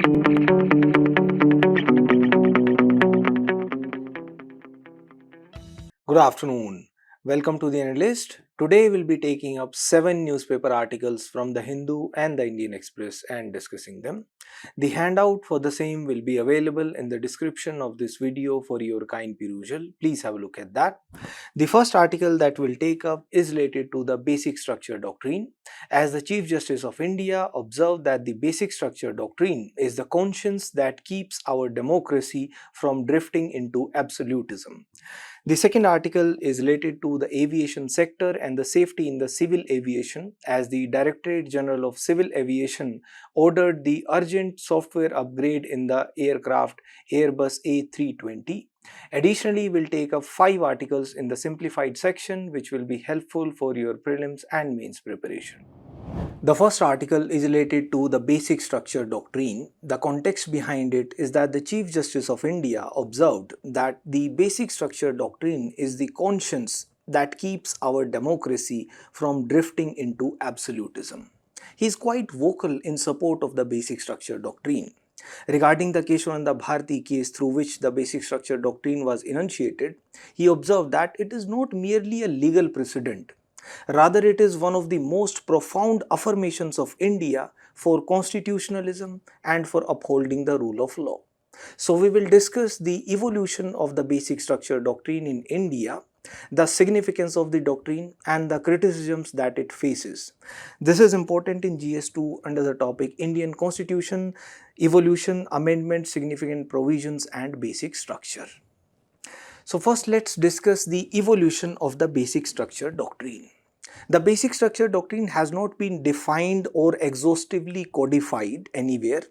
Good afternoon. Welcome to the Analyst. Today we'll be taking up 7 newspaper articles from the Hindu and the Indian Express and discussing them. The handout for the same will be available in the description of this video for your kind perusal. Please have a look at that. The first article that we'll take up is related to the basic structure doctrine, as the Chief Justice of India observed that the basic structure doctrine is the conscience that keeps our democracy from drifting into absolutism. The second article is related to the aviation sector and the safety in the civil aviation, as the Directorate General of Civil Aviation ordered the urgent software upgrade in the aircraft Airbus A320. Additionally, we'll take up 5 articles in the simplified section which will be helpful for your prelims and mains preparation. The first article is related to the basic structure doctrine. The context behind it is that the Chief Justice of India observed that the basic structure doctrine is the conscience that keeps our democracy from drifting into absolutism. He is quite vocal in support of the basic structure doctrine. Regarding the Keshavananda Bharati case through which the basic structure doctrine was enunciated, he observed that it is not merely a legal precedent. Rather, it is one of the most profound affirmations of India for constitutionalism and for upholding the rule of law. So, we will discuss the evolution of the basic structure doctrine in India, the significance of the doctrine, and the criticisms that it faces. This is important in GS2 under the topic Indian Constitution, Evolution, Amendment, Significant Provisions, and Basic Structure. So first let's discuss the evolution of the basic structure doctrine. The basic structure doctrine has not been defined or exhaustively codified anywhere.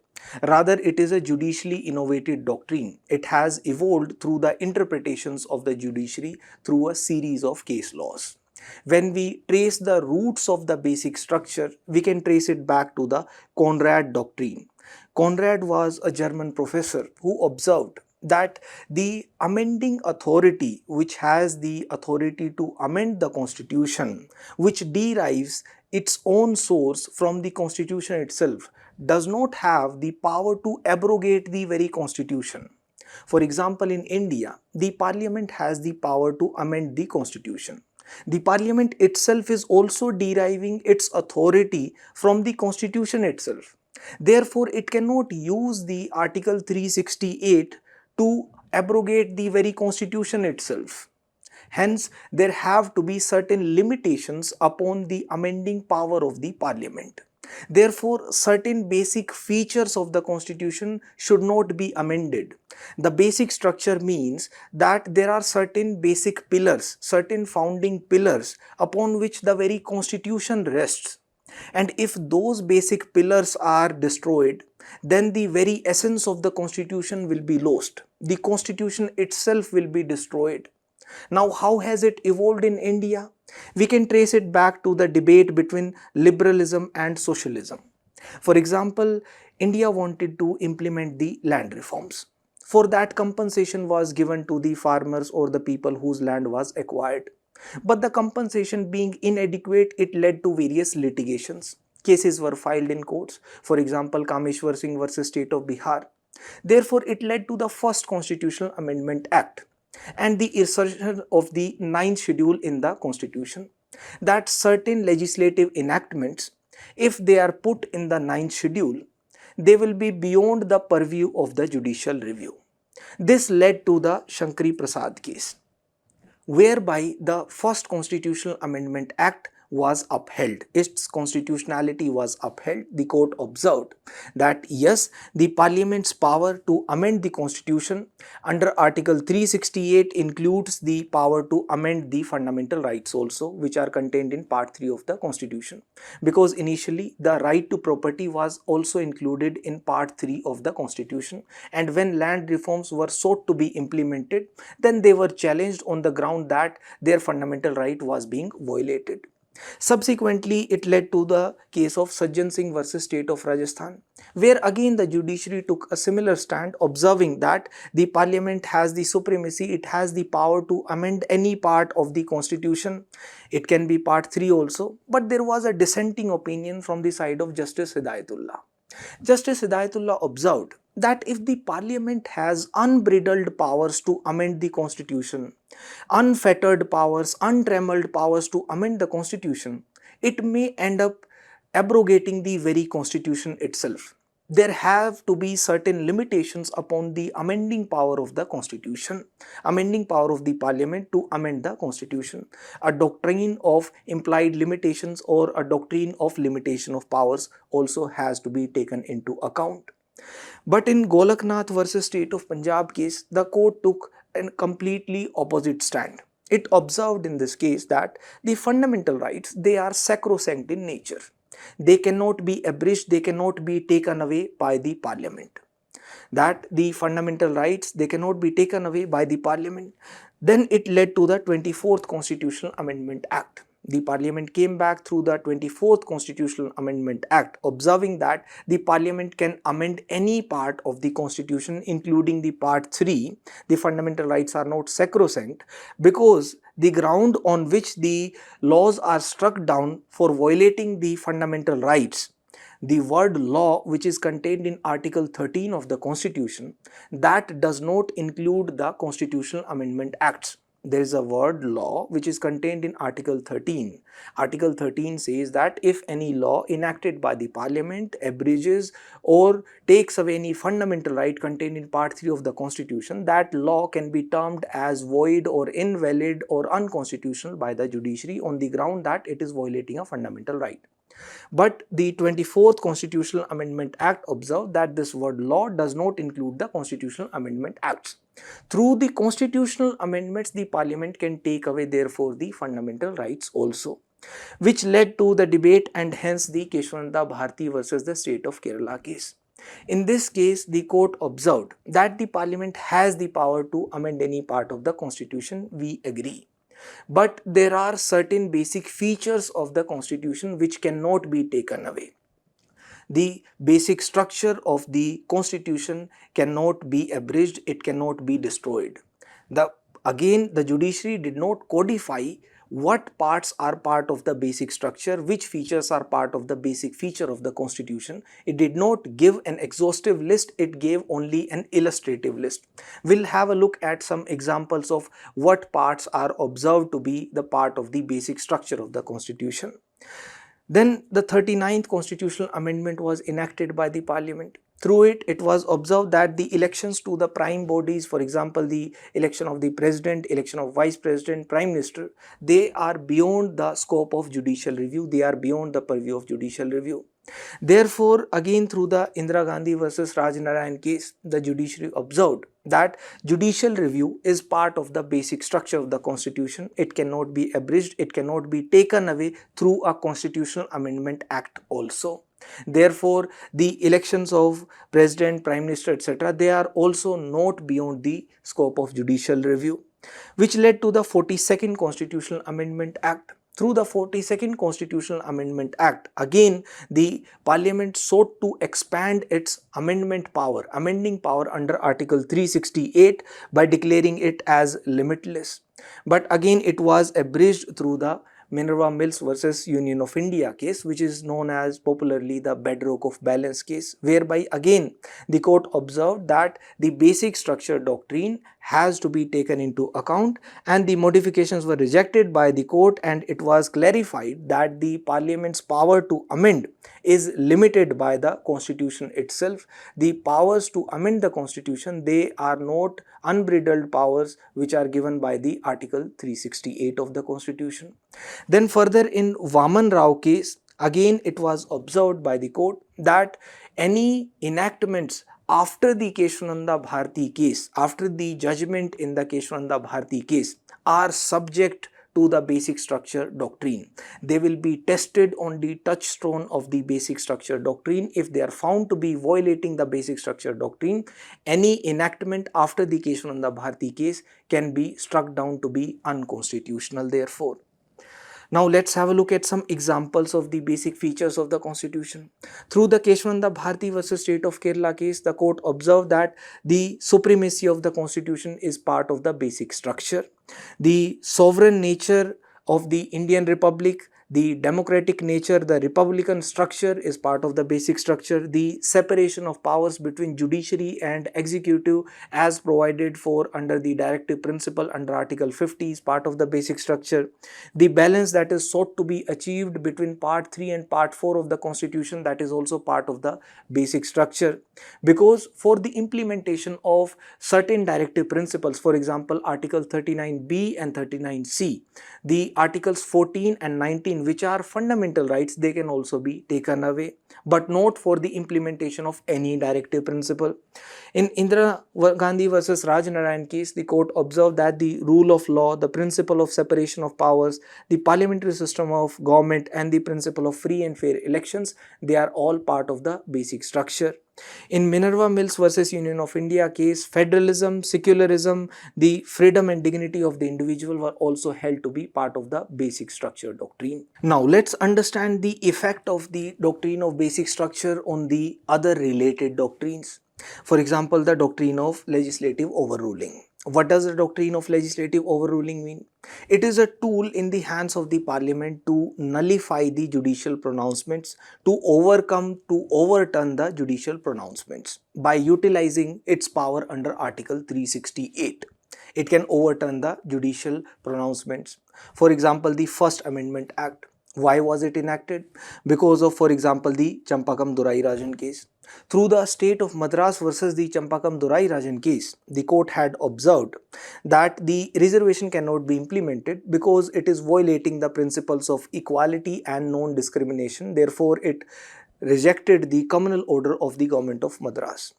Rather, it is a judicially innovated doctrine. It has evolved through the interpretations of the judiciary through a series of case laws. When we trace the roots of the basic structure, we can trace it back to the Conrad doctrine. Conrad was a German professor who observed that the amending authority, which has the authority to amend the constitution, which derives its own source from the constitution itself, does not have the power to abrogate the very constitution. For example, in India, the parliament has the power to amend the constitution. The parliament itself is also deriving its authority from the constitution itself. Therefore, it cannot use the Article 368 to abrogate the very constitution itself. Hence, there have to be certain limitations upon the amending power of the parliament. Therefore, certain basic features of the constitution should not be amended. The basic structure means that there are certain basic pillars, certain founding pillars upon which the very constitution rests. And if those basic pillars are destroyed, then the very essence of the constitution will be lost. The constitution itself will be destroyed. Now, how has it evolved in India? We can trace it back to the debate between liberalism and socialism. For example, India wanted to implement the land reforms. For that, compensation was given to the farmers or the people whose land was acquired. But the compensation being inadequate, it led to various litigations. Cases were filed in courts. For example, Kameshwar Singh versus State of Bihar. Therefore, it led to the first Constitutional Amendment Act and the insertion of the 9th schedule in the constitution, that certain legislative enactments, if they are put in the 9th schedule, they will be beyond the purview of the judicial review. This led to the Shankari Prasad case, whereby the first Constitutional Amendment Act was upheld. Its constitutionality was upheld. The court observed that yes, the parliament's power to amend the constitution under Article 368 includes the power to amend the fundamental rights also, which are contained in Part 3 of the constitution. Because initially the right to property was also included in Part 3 of the constitution, and when land reforms were sought to be implemented, then they were challenged on the ground that their fundamental right was being violated. Subsequently, it led to the case of Sajjan Singh versus State of Rajasthan, where again the judiciary took a similar stand, observing that the parliament has the supremacy, it has the power to amend any part of the constitution. It can be part 3 also, but there was a dissenting opinion from the side of Justice Hidayatullah. Justice Hidayatullah observed that if the parliament has unbridled powers to amend the constitution, unfettered powers, untrammeled powers to amend the constitution, it may end up abrogating the very constitution itself. There have to be certain limitations upon the amending power of the constitution, amending power of the parliament to amend the constitution. A doctrine of implied limitations or a doctrine of limitation of powers also has to be taken into account. But in Golaknath versus State of Punjab case, the court took a completely opposite stand. It observed in this case that the fundamental rights, they are sacrosanct in nature. They cannot be abridged, they cannot be taken away by the parliament. That the fundamental rights, they cannot be taken away by the parliament. Then it led to the 24th Constitutional Amendment Act. The parliament came back through the 24th Constitutional Amendment Act, observing that the parliament can amend any part of the constitution, including the part 3. The fundamental rights are not sacrosanct, because the ground on which the laws are struck down for violating the fundamental rights, the word law, which is contained in Article 13 of the Constitution, that does not include the Constitutional Amendment Acts. There is a word law which is contained in Article 13. Article 13 says that if any law enacted by the parliament abridges or takes away any fundamental right contained in part 3 of the constitution, that law can be termed as void or invalid or unconstitutional by the judiciary on the ground that it is violating a fundamental right. But the 24th Constitutional Amendment Act observed that this word law does not include the Constitutional Amendment Acts. Through the constitutional amendments, the parliament can take away therefore the fundamental rights also, which led to the debate and hence the Keshwananda Bharti versus the state of Kerala case. In this case, the court observed that the parliament has the power to amend any part of the constitution. We agree. But there are certain basic features of the constitution which cannot be taken away. The basic structure of the constitution cannot be abridged, it cannot be destroyed. Again, the judiciary did not codify what parts are part of the basic structure, which features are part of the basic feature of the constitution. It did not give an exhaustive list, it gave only an illustrative list. We'll have a look at some examples of what parts are observed to be the part of the basic structure of the constitution. Then the 39th Constitutional Amendment was enacted by the Parliament. Through it, it was observed that the elections to the prime bodies, for example, the election of the President, election of Vice President, Prime Minister, they are beyond the scope of judicial review, they are beyond the purview of judicial review. Therefore, again through the Indira Gandhi versus Raj Narayan case, the judiciary observed that judicial review is part of the basic structure of the constitution. It cannot be abridged, it cannot be taken away through a constitutional amendment act also. Therefore, the elections of president, prime minister, etc., they are also not beyond the scope of judicial review, which led to the 42nd Constitutional Amendment Act. Through the 42nd Constitutional Amendment Act, again the Parliament sought to expand its amending power under Article 368 by declaring it as limitless. But again it was abridged through the Minerva Mills versus Union of India case, which is known as popularly the bedrock of balance case, whereby again the court observed that the basic structure doctrine has to be taken into account, and the modifications were rejected by the court, and it was clarified that the parliament's power to amend is limited by the constitution itself. The powers to amend the constitution, they are not unbridled powers which are given by the Article 368 of the constitution. Then further in Vaman Rao case, again it was observed by the court that any enactments after the Keshwananda Bharti case, after the judgment in the Keshwananda Bharti case, are subject to the basic structure doctrine. They will be tested on the touchstone of the basic structure doctrine. If they are found to be violating the basic structure doctrine, any enactment after the Keshwananda Bharti case can be struck down to be unconstitutional therefore. Now let's have a look at some examples of the basic features of the constitution. Through the Keshwananda Bharti versus State of Kerala case, the court observed that the supremacy of the constitution is part of the basic structure. The sovereign nature of the Indian Republic, The democratic nature, the republican structure is part of the basic structure. The separation of powers between judiciary and executive as provided for under the directive principle under Article 50 is part of the basic structure. The balance that is sought to be achieved between part 3 and part 4 of the constitution, that is also part of the basic structure. Because for the implementation of certain directive principles, for example Article 39b and 39c, the articles 14 and 19, which are fundamental rights, they can also be taken away, but not for the implementation of any directive principle. In Indira Gandhi versus Raj Narayan case, the court observed that the rule of law, the principle of separation of powers, the parliamentary system of government, and the principle of free and fair elections, they are all part of the basic structure. In Minerva Mills versus Union of India case, federalism, secularism, the freedom and dignity of the individual were also held to be part of the basic structure doctrine. Now let's understand the effect of the doctrine of basic structure on the other related doctrines. For example, the doctrine of legislative overruling. What does the doctrine of legislative overruling mean? It is a tool in the hands of the parliament to nullify the judicial pronouncements, to overturn the judicial pronouncements by utilizing its power under Article 368. It can overturn the judicial pronouncements. For example, the First Amendment Act. Why was it enacted? Because of, for example, the Champakam Durai Rajan case. Through the state of Madras versus the Champakam Durai Rajan case, the court had observed that the reservation cannot be implemented because it is violating the principles of equality and non-discrimination. Therefore, it rejected the communal order of the government of Madras,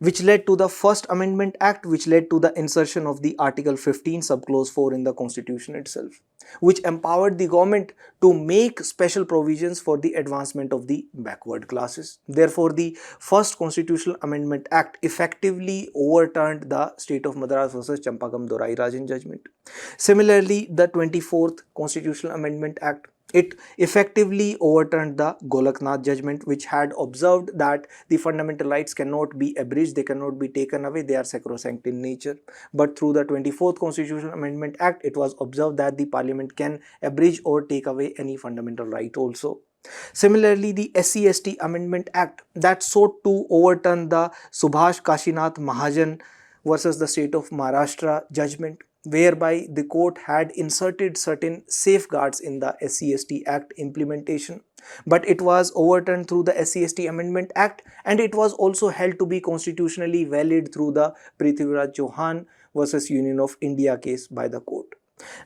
which led to the First Amendment Act, which led to the insertion of the Article 15 subclause 4 in the constitution itself, which empowered the government to make special provisions for the advancement of the backward classes. Therefore, the first Constitutional Amendment Act effectively overturned the state of Madras versus Champakam Durai Rajan judgment. Similarly, the 24th Constitutional Amendment Act, it effectively overturned the Golaknath judgment, which had observed that the fundamental rights cannot be abridged, they cannot be taken away, they are sacrosanct in nature. But through the 24th Constitutional Amendment Act, it was observed that the parliament can abridge or take away any fundamental right also. Similarly, the SC/ST Amendment Act that sought to overturn the Subhash Kashinath Mahajan versus the state of Maharashtra judgment, whereby the court had inserted certain safeguards in the SC/ST Act implementation, but it was overturned through the SC/ST Amendment Act, and it was also held to be constitutionally valid through the Prithviraj Chauhan versus Union of India case by the court.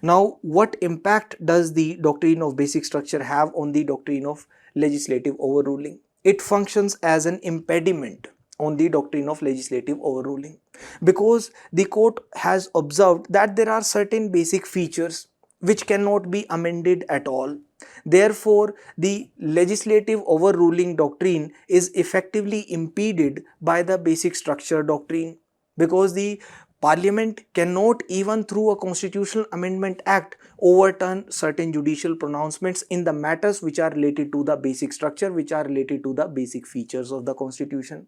Now, what impact does the doctrine of basic structure have on the doctrine of legislative overruling? It functions as an impediment on the doctrine of legislative overruling, because the court has observed that there are certain basic features which cannot be amended at all. Therefore, the legislative overruling doctrine is effectively impeded by the basic structure doctrine, because the Parliament cannot, even through a Constitutional Amendment Act, overturn certain judicial pronouncements in the matters which are related to the basic structure, which are related to the basic features of the Constitution.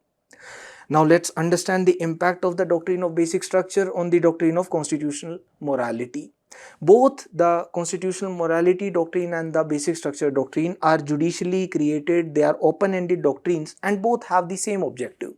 Now let's understand the impact of the doctrine of basic structure on the doctrine of constitutional morality. Both the constitutional morality doctrine and the basic structure doctrine are judicially created, they are open-ended doctrines, and both have the same objective: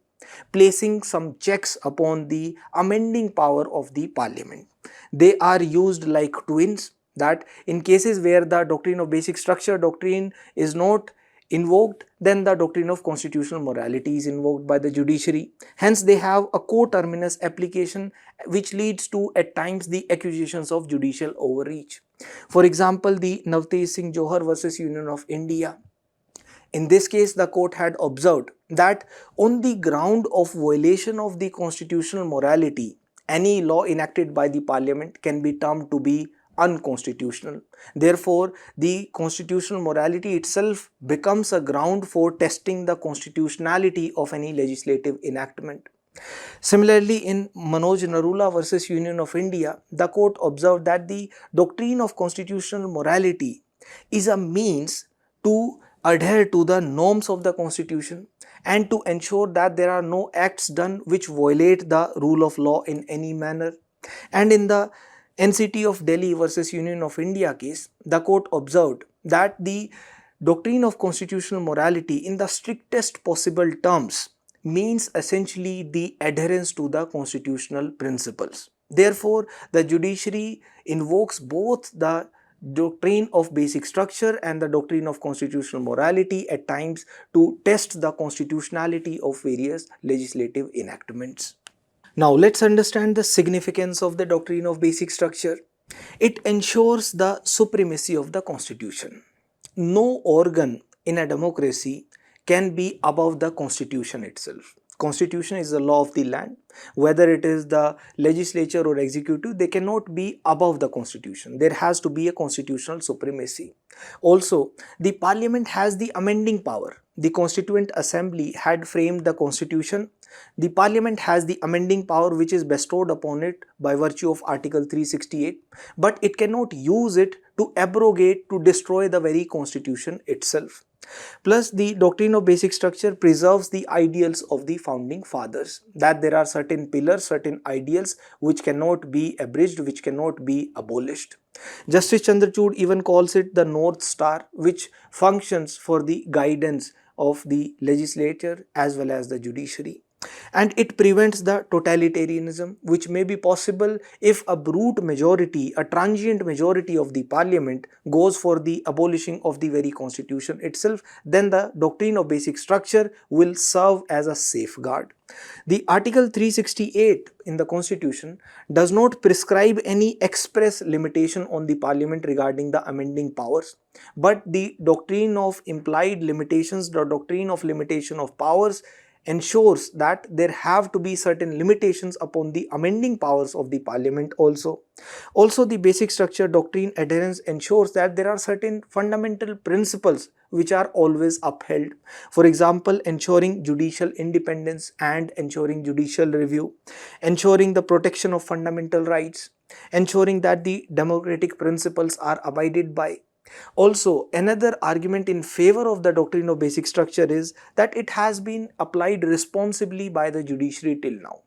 placing some checks upon the amending power of the parliament. They are used like twins, that in cases where the doctrine of basic structure doctrine is not invoked, then the doctrine of constitutional morality is invoked by the judiciary. Hence, they have a coterminous application, which leads to at times the accusations of judicial overreach. For example, the Navtej Singh Johar versus Union of India. In this case, the court had observed that on the ground of violation of the constitutional morality, any law enacted by the parliament can be termed to be unconstitutional. Therefore, the constitutional morality itself becomes a ground for testing the constitutionality of any legislative enactment. Similarly, in Manoj Narula versus Union of India, the court observed that the doctrine of constitutional morality is a means to adhere to the norms of the constitution and to ensure that there are no acts done which violate the rule of law in any manner. And in the NCT of Delhi versus Union of India case, the court observed that the doctrine of constitutional morality in the strictest possible terms means essentially the adherence to the constitutional principles. Therefore, the judiciary invokes both the doctrine of basic structure and the doctrine of constitutional morality at times to test the constitutionality of various legislative enactments. Now, let's understand the significance of the doctrine of basic structure. It ensures the supremacy of the constitution. No organ in a democracy can be above the constitution itself. Constitution is the law of the land. Whether it is the legislature or executive, they cannot be above the constitution. There has to be a constitutional supremacy. Also, the parliament has the amending power. The constituent assembly had framed the constitution. The parliament has the amending power which is bestowed upon it by virtue of Article 368, but it cannot use it to abrogate, to destroy the very constitution itself. Plus, the doctrine of basic structure preserves the ideals of the founding fathers, that there are certain pillars, certain ideals which cannot be abridged, which cannot be abolished. Justice Chandrachud even calls it the North Star, which functions for the guidance of the legislature as well as the judiciary. And it prevents the totalitarianism which may be possible if a brute majority, a transient majority of the parliament goes for the abolishing of the very constitution itself. Then the doctrine of basic structure will serve as a safeguard. The Article 368 in the constitution does not prescribe any express limitation on the parliament regarding the amending powers, but the doctrine of implied limitations, the doctrine of limitation of powers, ensures that there have to be certain limitations upon the amending powers of the parliament also. Also, the basic structure doctrine adherence ensures that there are certain fundamental principles which are always upheld. For example, ensuring judicial independence and ensuring judicial review, ensuring the protection of fundamental rights, ensuring that the democratic principles are abided by. Also, another argument in favor of the doctrine of basic structure is that it has been applied responsibly by the judiciary till now.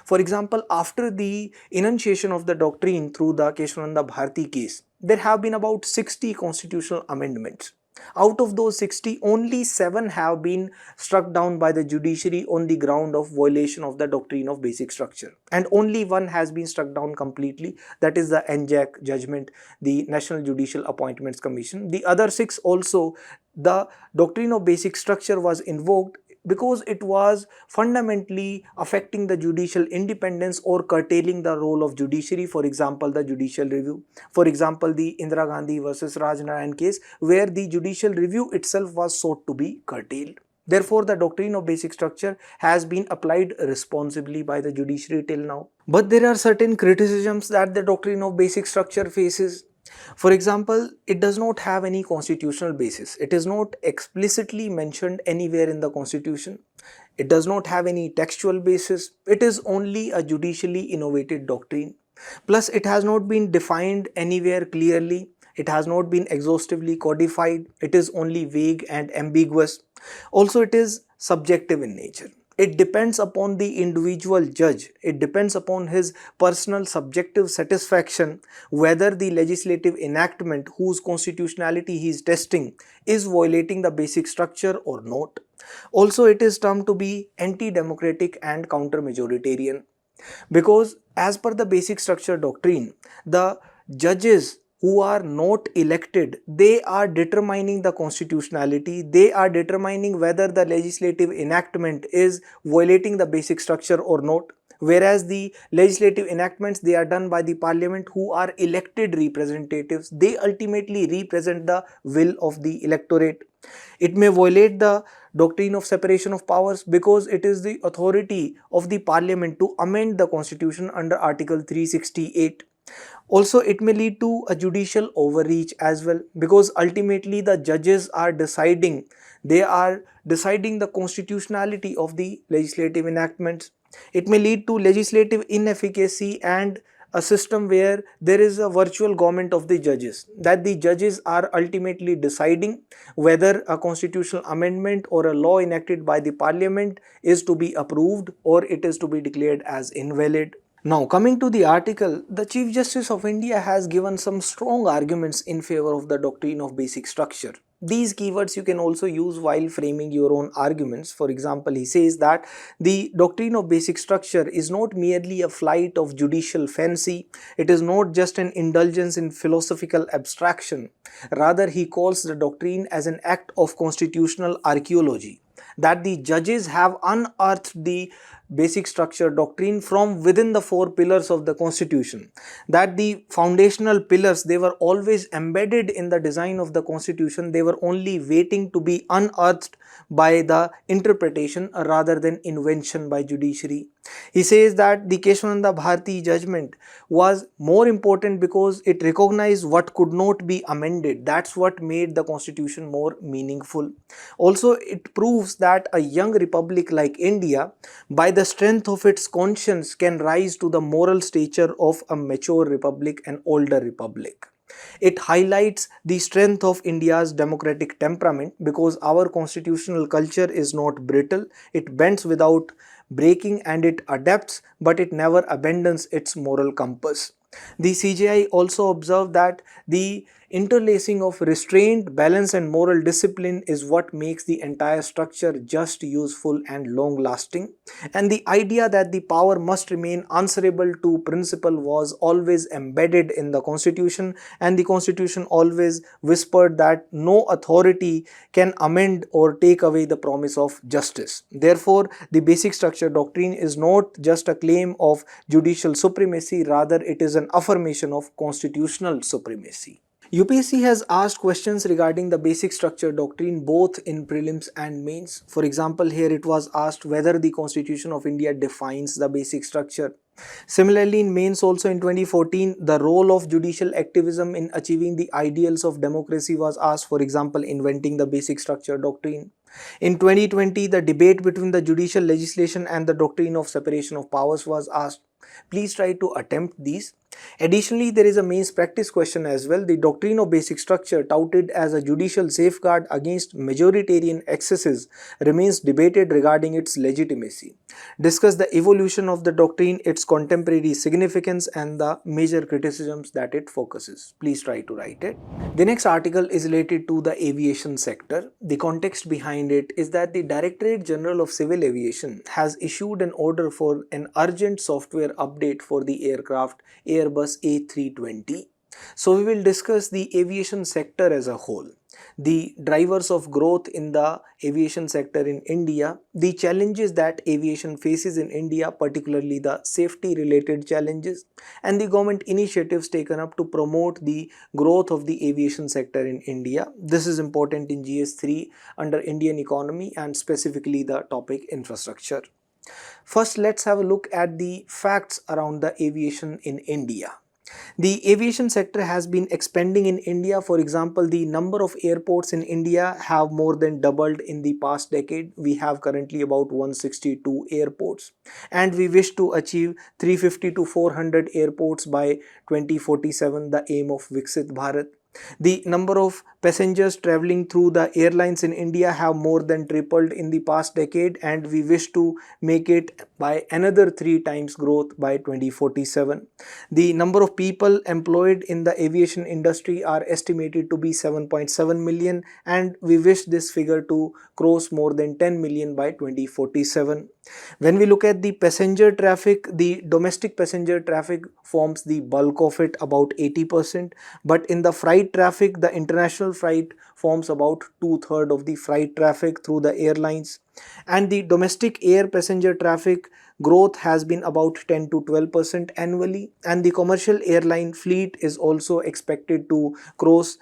For example, after the enunciation of the doctrine through the Keshavananda Bharati case, there have been about 60 constitutional amendments. Out of those 60, only 7 have been struck down by the judiciary on the ground of violation of the doctrine of basic structure. And only 1 has been struck down completely, that is the NJAC judgment, the National Judicial Appointments Commission. The other 6 also, the doctrine of basic structure was invoked because it was fundamentally affecting the judicial independence or curtailing the role of judiciary. For example, the judicial review. For example, the Indira Gandhi versus Raj Narayan case, where the judicial review itself was sought to be curtailed. Therefore, the doctrine of basic structure has been applied responsibly by the judiciary till now. But there are certain criticisms that the doctrine of basic structure faces. For example, it does not have any constitutional basis. It is not explicitly mentioned anywhere in the constitution. It does not have any textual basis. It is only a judicially innovated doctrine. Plus, it has not been defined anywhere clearly. It has not been exhaustively codified. It is only vague and ambiguous. Also, it is subjective in nature. It depends upon the individual judge. It depends upon his personal subjective satisfaction whether the legislative enactment whose constitutionality he is testing is violating the basic structure or not. Also, it is termed to be anti-democratic and counter-majoritarian because as per the basic structure doctrine, the judges who are not elected, they are determining the constitutionality, they are determining whether the legislative enactment is violating the basic structure or not. Whereas the legislative enactments, they are done by the parliament who are elected representatives. They ultimately represent the will of the electorate. It may violate the doctrine of separation of powers because it is the authority of the parliament to amend the constitution under Article 368. Also, it may lead to a judicial overreach as well because ultimately the judges are deciding, they are deciding the constitutionality of the legislative enactments. It may lead to legislative inefficacy and a system where there is a virtual government of the judges, that the judges are ultimately deciding whether a constitutional amendment or a law enacted by the parliament is to be approved or it is to be declared as invalid. Now, coming to the article, the Chief Justice of India has given some strong arguments in favor of the doctrine of basic structure. These keywords you can also use while framing your own arguments. For example, he says that the doctrine of basic structure is not merely a flight of judicial fancy, it is not just an indulgence in philosophical abstraction. Rather, he calls the doctrine as an act of constitutional archaeology, that the judges have unearthed the basic structure doctrine from within the four pillars of the constitution, that the foundational pillars, they were always embedded in the design of the constitution, they were only waiting to be unearthed by the interpretation rather than invention by judiciary. He says that the Keshwananda Bharati judgment was more important because it recognized what could not be amended. That's what made the constitution more meaningful. Also, it proves that a young republic like India, by the strength of its conscience, can rise to the moral stature of a mature republic, an older republic. It highlights the strength of India's democratic temperament because our constitutional culture is not brittle, it bends without breaking, and it adapts, but it never abandons its moral compass. The CJI also observed that the interlacing of restraint, balance, and moral discipline is what makes the entire structure just, useful, and long lasting. And the idea that the power must remain answerable to principle was always embedded in the constitution, and the constitution always whispered that no authority can amend or take away the promise of justice. Therefore, the basic structure doctrine is not just a claim of judicial supremacy, rather it is an affirmation of constitutional supremacy. UPSC has asked questions regarding the basic structure doctrine both in prelims and mains. For example, here it was asked whether the Constitution of India defines the basic structure. Similarly, in mains also in 2014, the role of judicial activism in achieving the ideals of democracy was asked, for example, inventing the basic structure doctrine. In 2020, the debate between the judicial legislation and the doctrine of separation of powers was asked. Please try to attempt these. Additionally, there is a mains practice question as well. The doctrine of basic structure, touted as a judicial safeguard against majoritarian excesses, remains debated regarding its legitimacy. Discuss the evolution of the doctrine, its contemporary significance, and the major criticisms that it focuses. Please try to write it. The next article is related to the aviation sector. The context behind it is that the Directorate General of Civil Aviation has issued an order for an urgent software update for the aircraft Airbus A320. So we will discuss the aviation sector as a whole, the drivers of growth in the aviation sector in India, the challenges that aviation faces in India, particularly the safety related challenges, and the government initiatives taken up to promote the growth of the aviation sector in India. This is important in GS3 under Indian economy and specifically the topic infrastructure. First, let's have a look at the facts around the aviation in India. The aviation sector has been expanding in India. For example, the number of airports in India have more than doubled in the past decade. We have currently about 162 airports, and we wish to achieve 350 to 400 airports by 2047, the aim of Viksit Bharat. The number of passengers traveling through the airlines in India have more than tripled in the past decade, and we wish to make it by another 3 times growth by 2047. The number of people employed in the aviation industry are estimated to be 7.7 million, and we wish this figure to cross more than 10 million by 2047. When we look at the passenger traffic, the domestic passenger traffic forms the bulk of it, about 80%, but in the freight traffic, the international freight forms about 2/3 of the freight traffic through the airlines, and the domestic air passenger traffic growth has been about 10 to 12% annually, and the commercial airline fleet is also expected to cross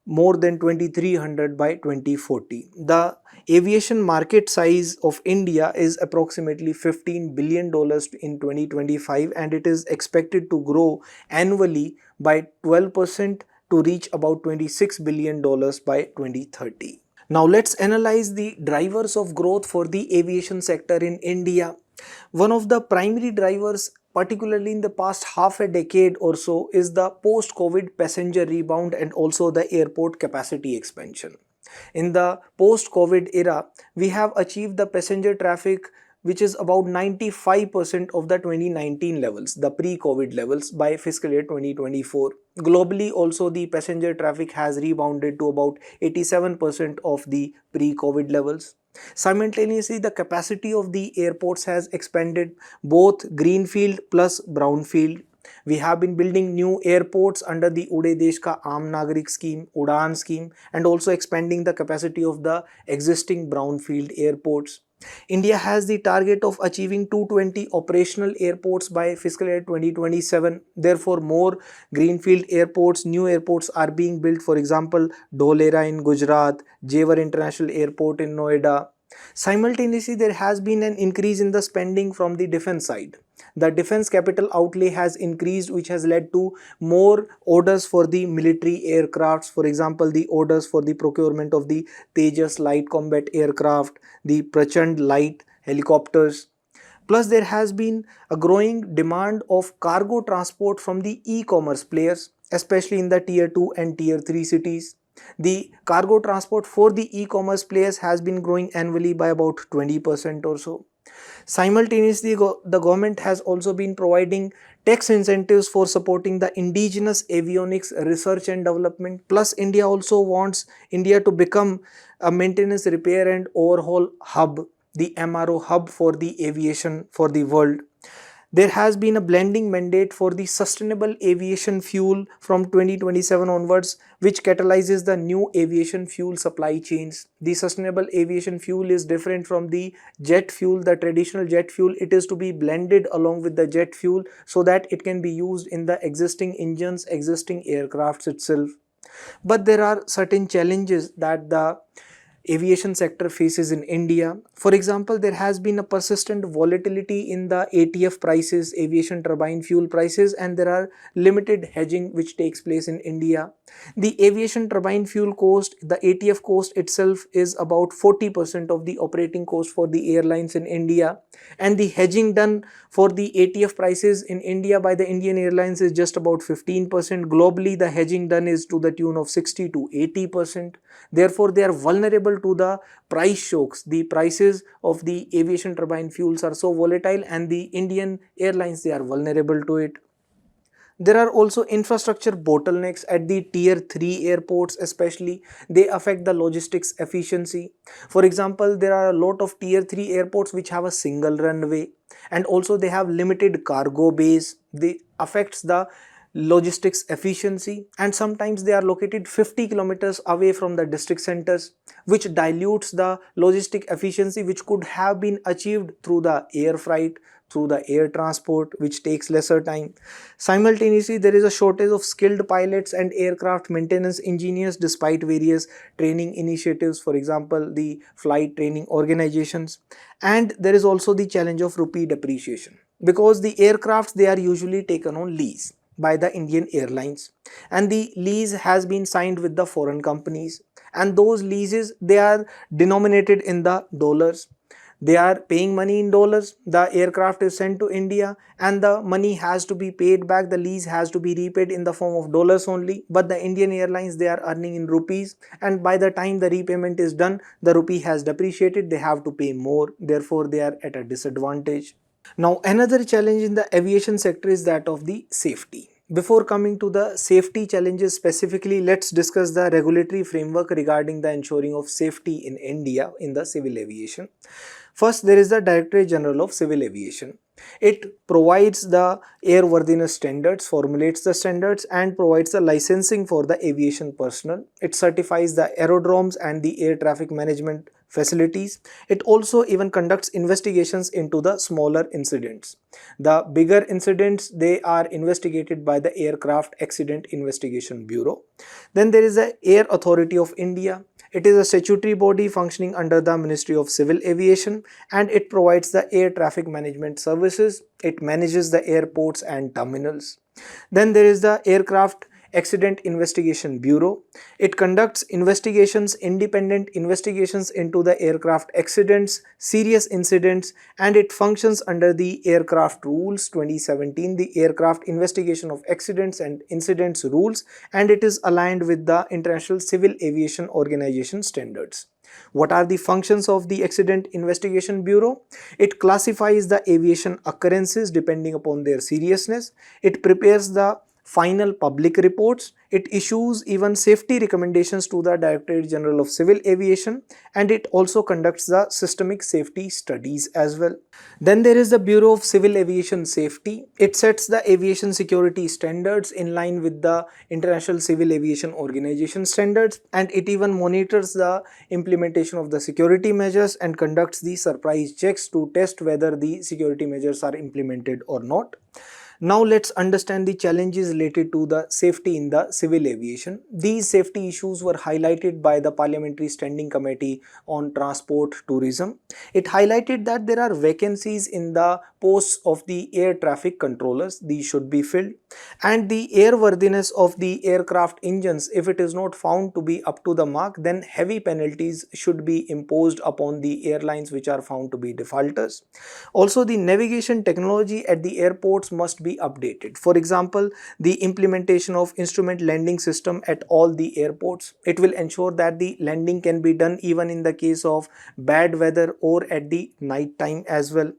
more than 2300 by 2040. The aviation market size of India is approximately $15 billion in 2025, and it is expected to grow annually by 12% to reach about $26 billion by 2030. Now let's analyze the drivers of growth for the aviation sector in India. One of the primary drivers, particularly in the past half a decade or so, is the post-COVID passenger rebound and also the airport capacity expansion. In the post-COVID era, we have achieved the passenger traffic which is about 95% of the 2019 levels, the pre-COVID levels by fiscal year 2024. Globally also the passenger traffic has rebounded to about 87% of the pre-COVID levels. Simultaneously, the capacity of the airports has expanded, both greenfield plus brownfield. We have been building new airports under the Ude Desh Ka Aam Nagarik scheme, Udan scheme, and also expanding the capacity of the existing brownfield airports. India has the target of achieving 220 operational airports by fiscal year 2027. Therefore, more greenfield airports, new airports are being built. For example, Dholera in Gujarat, Jewar International Airport in Noida. Simultaneously, there has been an increase in the spending from the defense side. The defense capital outlay has increased, which has led to more orders for the military aircrafts. For example, the orders for the procurement of the Tejas light combat aircraft, the Prachand light helicopters. Plus, there has been a growing demand of cargo transport from the e-commerce players, especially in the tier 2 and tier 3 cities. The cargo transport for the e-commerce players has been growing annually by about 20% or so. Simultaneously, the government has also been providing tax incentives for supporting the indigenous avionics research and development. Plus, India also wants India to become a maintenance, repair and overhaul hub, the MRO hub for the aviation for the world. There has been a blending mandate for the sustainable aviation fuel from 2027 onwards, which catalyzes the new aviation fuel supply chains. The sustainable aviation fuel is different from the jet fuel, the traditional jet fuel. It is to be blended along with the jet fuel so that it can be used in the existing engines, existing aircrafts itself. But there are certain challenges that the aviation sector faces in India. For example, there has been a persistent volatility in the ATF prices, aviation turbine fuel prices, and there are limited hedging which takes place in India. The aviation turbine fuel cost, the ATF cost itself is about 40% of the operating cost for the airlines in India, and the hedging done for the ATF prices in India by the Indian Airlines is just about 15%. Globally, the hedging done is to the tune of 60 to 80%. Therefore, they are vulnerable to the price shocks. The prices of the aviation turbine fuels are so volatile, and the Indian Airlines, they are vulnerable to it. There are also infrastructure bottlenecks at the tier 3 airports, especially. They affect the logistics efficiency. For example, there are a lot of tier 3 airports which have a single runway, and also they have limited cargo bays. They affects the logistics efficiency, and sometimes they are located 50 kilometers away from the district centers, which dilutes the logistic efficiency which could have been achieved through the air freight, through the air transport, which takes lesser time. Simultaneously, there is a shortage of skilled pilots and aircraft maintenance engineers despite various training initiatives, for example, the flight training organizations. And there is also the challenge of rupee depreciation, because the aircrafts, they are usually taken on lease by the Indian Airlines, and the lease has been signed with the foreign companies, and those leases, they are denominated in the dollars. They are paying money in dollars, the aircraft is sent to India, and the money has to be paid back, the lease has to be repaid in the form of dollars only. But the Indian Airlines, they are earning in rupees, and by the time the repayment is done, the rupee has depreciated, they have to pay more, therefore they are at a disadvantage. Now, another challenge in the aviation sector is that of the safety. Before coming to the safety challenges specifically, let's discuss the regulatory framework regarding the ensuring of safety in India in the civil aviation. First, there is the Directorate General of Civil Aviation. It provides the airworthiness standards, formulates the standards, and provides the licensing for the aviation personnel. It certifies the aerodromes and the air traffic management facilities. It also even conducts investigations into the smaller incidents. The bigger incidents, they are investigated by the Aircraft Accident Investigation Bureau. Then there is the Air Authority of India. It is a statutory body functioning under the Ministry of Civil Aviation, and it provides the air traffic management services. It manages the airports and terminals. Then there is the Aircraft Accident Investigation Bureau. It conducts investigations, independent investigations into the aircraft accidents, serious incidents, and it functions under the Aircraft Rules 2017, the Aircraft Investigation of Accidents and Incidents Rules, and it is aligned with the International Civil Aviation Organization standards. What are the functions of the Accident Investigation Bureau? It classifies the aviation occurrences depending upon their seriousness. It prepares the final public reports. It issues even safety recommendations to the Directorate General of Civil Aviation, and it also conducts the systemic safety studies as well. Then there is the Bureau of Civil Aviation Safety. It sets the aviation security standards in line with the International Civil Aviation Organization standards, and it even monitors the implementation of the security measures and conducts the surprise checks to test whether the security measures are implemented or not. Now let's understand the challenges related to the safety in the civil aviation. These safety issues were highlighted by the Parliamentary Standing Committee on Transport Tourism. It highlighted that there are vacancies in the posts of the air traffic controllers. These should be filled. And the airworthiness of the aircraft engines, if it is not found to be up to the mark, then heavy penalties should be imposed upon the airlines which are found to be defaulters. Also, the navigation technology at the airports must be updated. For example, the implementation of instrument landing system at all the airports. It will ensure that the landing can be done even in the case of bad weather or at the night time as well.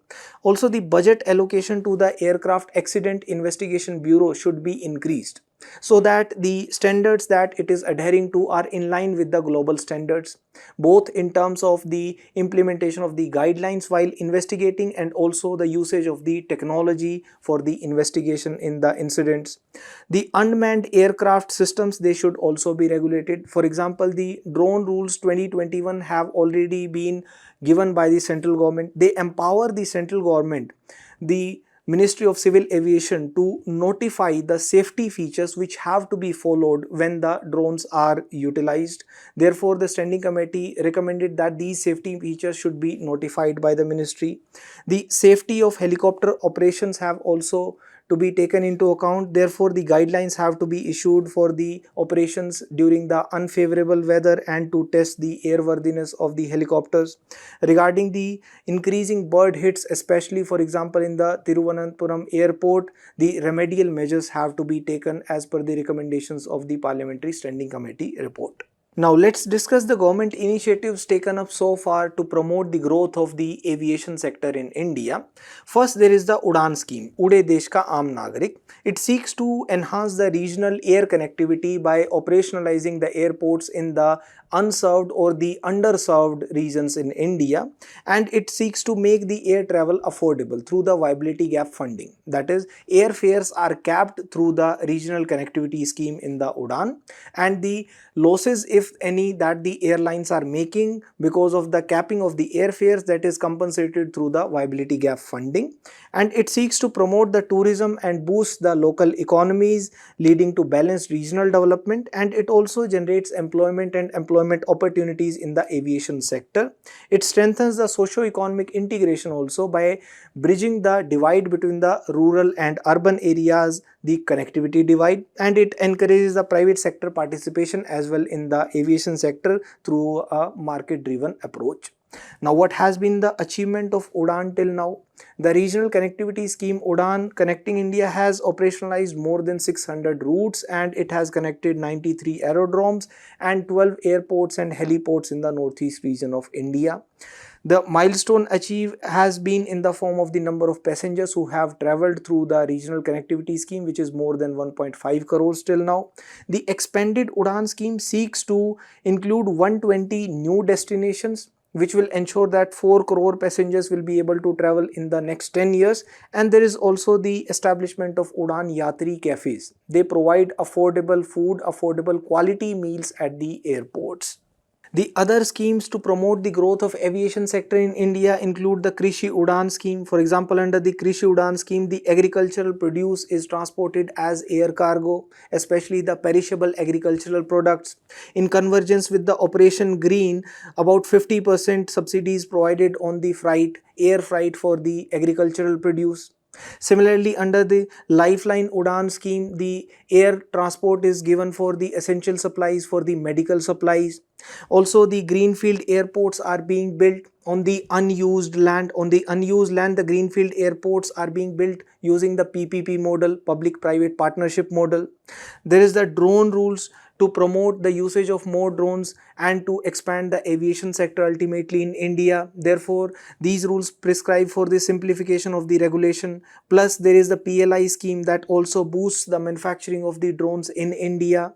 Also, the budget allocation to the Aircraft Accident Investigation Bureau should be increased, so that the standards that it is adhering to are in line with the global standards, both in terms of the implementation of the guidelines while investigating and also the usage of the technology for the investigation in the incidents. The unmanned aircraft systems, they should also be regulated. For example, the Drone Rules 2021 have already been given by the central government. They empower the central government, the Ministry of Civil Aviation, to notify the safety features which have to be followed when the drones are utilized. Therefore, the Standing Committee recommended that these safety features should be notified by the ministry. The safety of helicopter operations have also to be taken into account. Therefore, the guidelines have to be issued for the operations during the unfavorable weather and to test the airworthiness of the helicopters. Regarding the increasing bird hits, especially for example in the Thiruvananthapuram airport, the remedial measures have to be taken as per the recommendations of the Parliamentary Standing Committee report. Now let's discuss the government initiatives taken up so far to promote the growth of the aviation sector in India. First, there is the UDAN scheme, Ude Desh Ka Aam Nagarik. It seeks to enhance the regional air connectivity by operationalizing the airports in the unserved or the underserved regions in India, and it seeks to make the air travel affordable through the viability gap funding. That is, airfares are capped through the regional connectivity scheme in the UDAN, and the losses, if any, that the airlines are making because of the capping of the airfares, that is compensated through the viability gap funding. And it seeks to promote the tourism and boost the local economies, leading to balanced regional development, and it also generates employment and employment opportunities in the aviation sector. It strengthens the socio-economic integration also by bridging the divide between the rural and urban areas, the connectivity divide, and it encourages the private sector participation as well in the aviation sector through a market-driven approach. Now, what has been the achievement of UDAN till now? The regional connectivity scheme UDAN Connecting India has operationalized more than 600 routes, and it has connected 93 aerodromes and 12 airports and heliports in the northeast region of India. The milestone achieved has been in the form of the number of passengers who have travelled through the regional connectivity scheme, which is more than 1.5 crores till now. The expanded UDAN scheme seeks to include 120 new destinations, which will ensure that 4 crore passengers will be able to travel in the next 10 years. And there is also the establishment of UDAN Yatri cafes. They provide affordable food, affordable quality meals at the airports. The other schemes to promote the growth of aviation sector in India include the Krishi Udan scheme. For example, under the Krishi Udan scheme, the agricultural produce is transported as air cargo, especially the perishable agricultural products. In convergence with the Operation Green, about 50% subsidies provided on the air freight for the agricultural produce. Similarly, under the Lifeline Udan scheme, the air transport is given for the essential supplies, for the medical supplies. Also, the greenfield airports are being built on the unused land. On the unused land, the greenfield airports are being built using the PPP model, public private partnership model. There is the drone rules to promote the usage of more drones and to expand the aviation sector ultimately in India. Therefore, these rules prescribe for the simplification of the regulation. Plus, there is the PLI scheme that also boosts the manufacturing of the drones in India.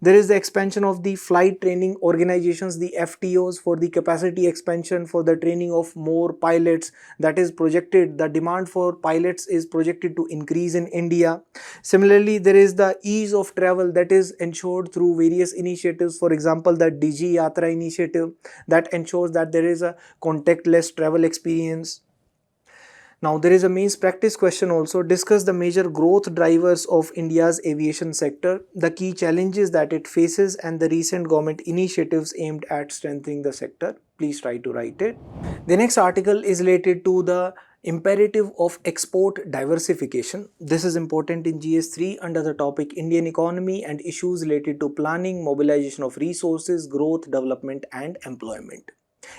There is the expansion of the flight training organizations, the FTOs, for the capacity expansion for the training of more pilots. That is projected, the demand for pilots is projected to increase in India. Similarly, there is the ease of travel that is ensured through various initiatives. For example, the Digi Yatra initiative that ensures that there is a contactless travel experience. Now, there is a means practice question also. Discuss the major growth drivers of India's aviation sector, the key challenges that it faces, and the recent government initiatives aimed at strengthening the sector. Please try to write it. The next article is related to the imperative of export diversification. This is important in GS3 under the topic Indian economy and issues related to planning, mobilization of resources, growth, development, and employment.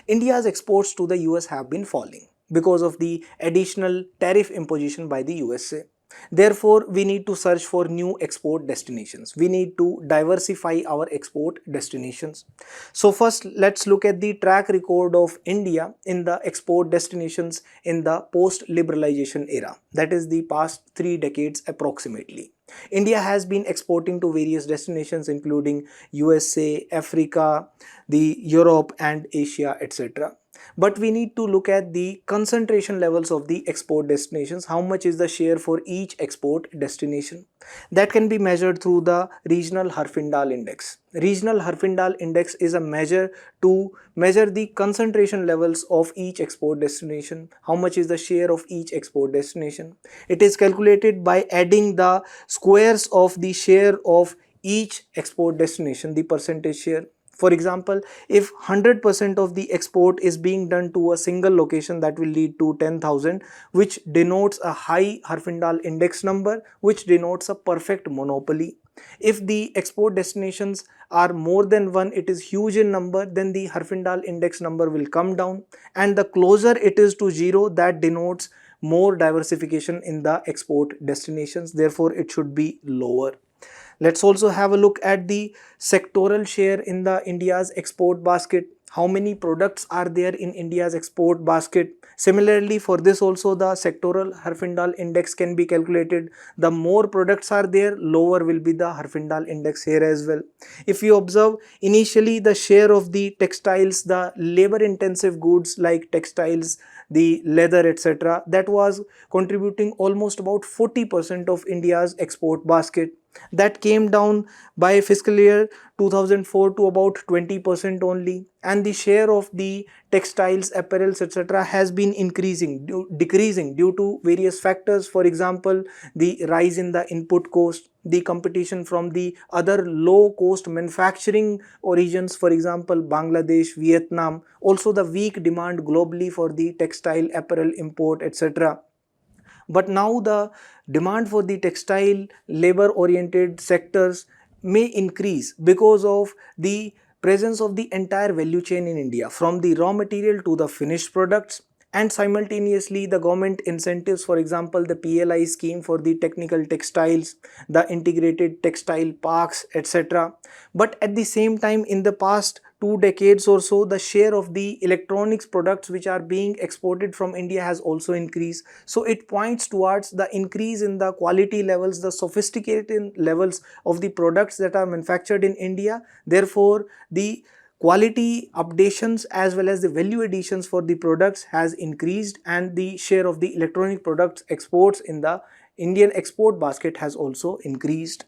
India's exports to the US have been falling because of the additional tariff imposition by the USA. Therefore, we need to search for new export destinations. We need to diversify our export destinations. So first, let's look at the track record of India in the export destinations in the post-liberalization era. That is the past 3 decades approximately. India has been exporting to various destinations including USA, Africa, the Europe and Asia, etc. But we need to look at the concentration levels of the export destinations. How much is the share for each export destination? That can be measured through the regional Herfindahl index. Regional Herfindahl index is a measure to measure the concentration levels of each export destination. How much is the share of each export destination? It is calculated by adding the squares of the share of each export destination, the percentage share. For example, if 100% of the export is being done to a single location, that will lead to 10,000, which denotes a high Herfindahl index number, which denotes a perfect monopoly. If the export destinations are more than one, it is huge in number, then the Herfindahl index number will come down, and the closer it is to 0, that denotes more diversification in the export destinations. Therefore, it should be lower. Let's also have a look at the sectoral share in the India's export basket. How many products are there in India's export basket? Similarly, for this also the sectoral Herfindahl index can be calculated. The more products are there, lower will be the Herfindahl index here as well. If you observe, initially the share of the textiles, the labor intensive goods like textiles, the leather, etc., that was contributing almost about 40% of India's export basket. That came down by fiscal year 2004 to about 20% only, and the share of the textiles, apparels, etc. has been decreasing due to various factors. For example, the rise in the input cost, the competition from the other low cost manufacturing origins, for example Bangladesh, Vietnam, also the weak demand globally for the textile, apparel import, etc. But now the demand for the textile, labor oriented sectors may increase because of the presence of the entire value chain in India, from the raw material to the finished products. And simultaneously the government incentives, for example the PLI scheme for the technical textiles, the integrated textile parks, etc. But at the same time, in the past 2 decades or so, the share of the electronics products which are being exported from India has also increased. So it points towards the increase in the quality levels, the sophisticated levels of the products that are manufactured in India. Therefore, the quality updations as well as the value additions for the products has increased, and the share of the electronic products exports in the Indian export basket has also increased.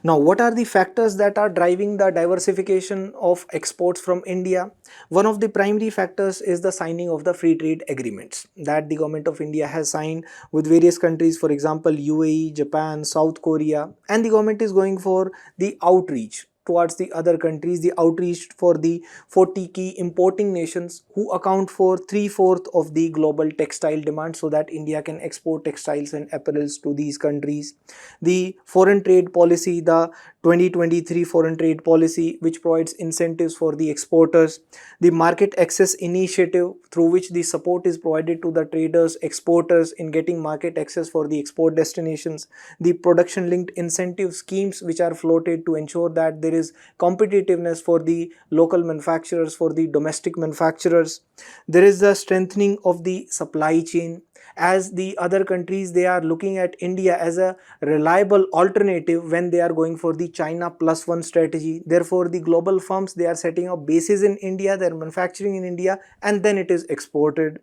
Now, what are the factors that are driving the diversification of exports from India? One of the primary factors is the signing of the free trade agreements that the government of India has signed with various countries, for example UAE, Japan, South Korea, and the government is going for the outreach towards the other countries, the outreach for the 40 key importing nations who account for 3/4 of the global textile demand, so that India can export textiles and apparels to these countries. The foreign trade policy, the 2023 foreign trade policy, which provides incentives for the exporters. The market access initiative, through which the support is provided to the traders, exporters in getting market access for the export destinations. The production linked incentive schemes, which are floated to ensure that there is competitiveness for the local manufacturers, for the domestic manufacturers. There is the strengthening of the supply chain, as the other countries, they are looking at India as a reliable alternative when they are going for the China plus one strategy. Therefore, the global firms, they are setting up bases in India, they are manufacturing in India, and then it is exported.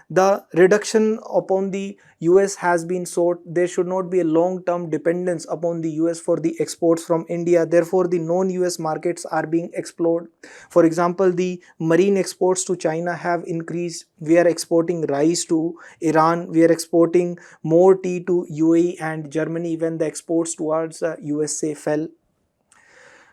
The reduction upon the US has been sought. There should not be a long-term dependence upon the US for the exports from India. Therefore, the non-US markets are being explored. For example, the marine exports to China have increased. We are exporting rice to Iran. We are exporting more tea to UAE and Germany when the exports towards USA fell.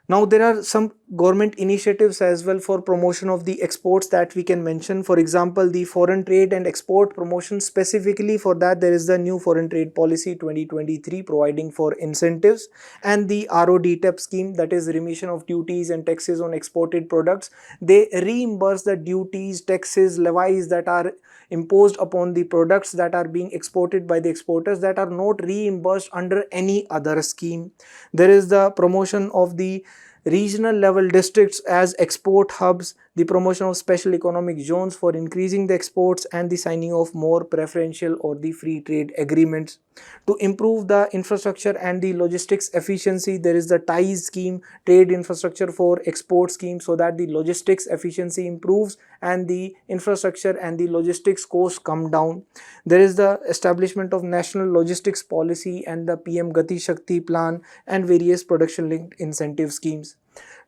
Now there are some government initiatives as well for promotion of the exports that we can mention. For example, the foreign trade and export promotion. Specifically for that, there is the new foreign trade policy 2023 providing for incentives, and the RODTEP scheme, that is remission of duties and taxes on exported products. They reimburse the duties, taxes, levies that are imposed upon the products that are being exported by the exporters, that are not reimbursed under any other scheme. There is the promotion of the regional level districts as export hubs, the promotion of special economic zones for increasing the exports, and the signing of more preferential or the free trade agreements. To improve the infrastructure and the logistics efficiency, there is the TIES scheme, Trade Infrastructure for Export scheme, so that the logistics efficiency improves and the infrastructure and the logistics costs come down. There is the establishment of National Logistics Policy and the PM Gati Shakti plan and various production linked incentive schemes.